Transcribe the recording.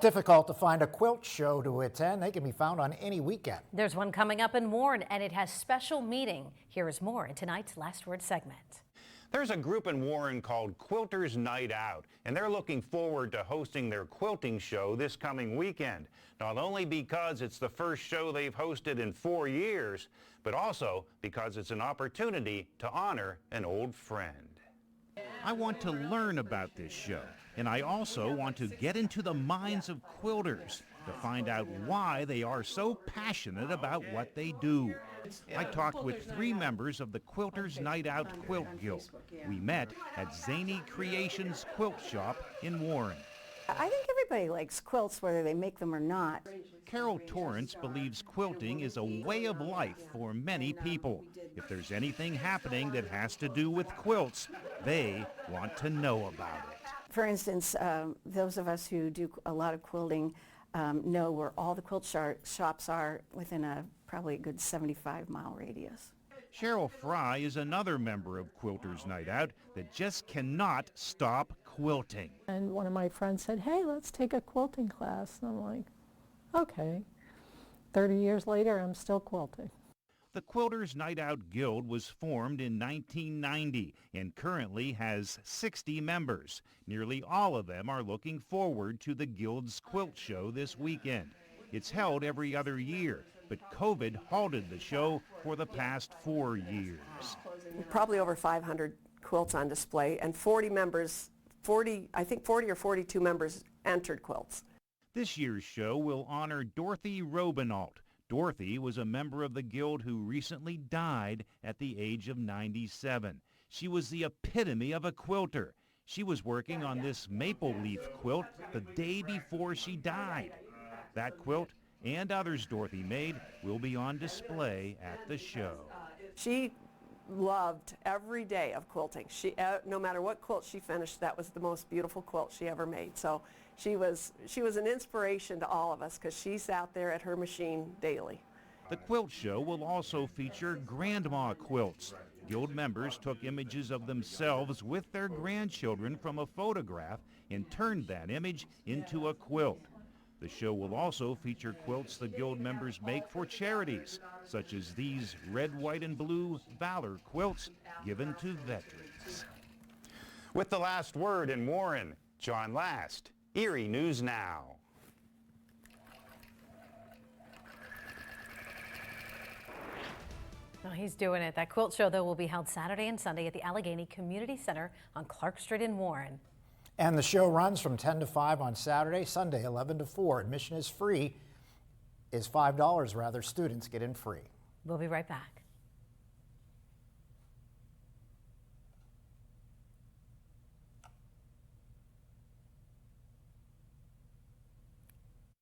Difficult to find a quilt show to attend. They can be found on any weekend. There's one coming up in Warren, and it has special meaning. Here is more in tonight's Last Word segment. There's a group in Warren called Quilters Night Out, and they're looking forward to hosting their quilting show this coming weekend. Not only because it's the first show they've hosted in 4 years, but also because it's an opportunity to honor an old friend. I want to learn about this show, and I also want to get into the minds of quilters to find out why they are so passionate about what they do. I talked with 3 members of the Quilters Night Out Quilt Guild. We met at Zany Creations Quilt Shop in Warren. I think everybody likes quilts, whether they make them or not. Carol Torrance believes quilting is a way of life for many people. If there's anything happening that has to do with quilts, they want to know about it. For instance, those of us who do a lot of quilting know where all the quilt shops are within probably a good 75-mile radius. Cheryl Fry is another member of Quilters Night Out that just cannot stop quilting. And one of my friends said, hey, let's take a quilting class. And I'm like, okay. 30 years later, I'm still quilting. The Quilters Night Out Guild was formed in 1990 and currently has 60 members. Nearly all of them are looking forward to the Guild's quilt show this weekend. It's held every other year, but COVID halted the show for the past 4 years. Probably over 500 quilts on display, and 40 members, I think 40 or 42 members entered quilts. This year's show will honor Dorothy Robinault. Dorothy was a member of the Guild who recently died at the age of 97. She was the epitome of a quilter. She was working on this maple leaf quilt the day before she died. That quilt and others Dorothy made will be on display at the show. She loved every day of quilting. No matter what quilt she finished, that was the most beautiful quilt she ever made. So she was an inspiration to all of us because she sat there at her machine daily. The quilt show will also feature grandma quilts. Guild members took images of themselves with their grandchildren from a photograph and turned that image into a quilt. The show will also feature quilts the Guild members make for charities, such as these red, white, and blue Valor quilts given to veterans. With the last word in Warren, John Last, Erie News Now. Well, he's doing it. That quilt show, though, will be held Saturday and Sunday at the Allegheny Community Center on Clark Street in Warren. And the show runs from 10 to 5 on Saturday, Sunday 11 to 4. Admission is free, is $5 rather. Students get in free. We'll be right back.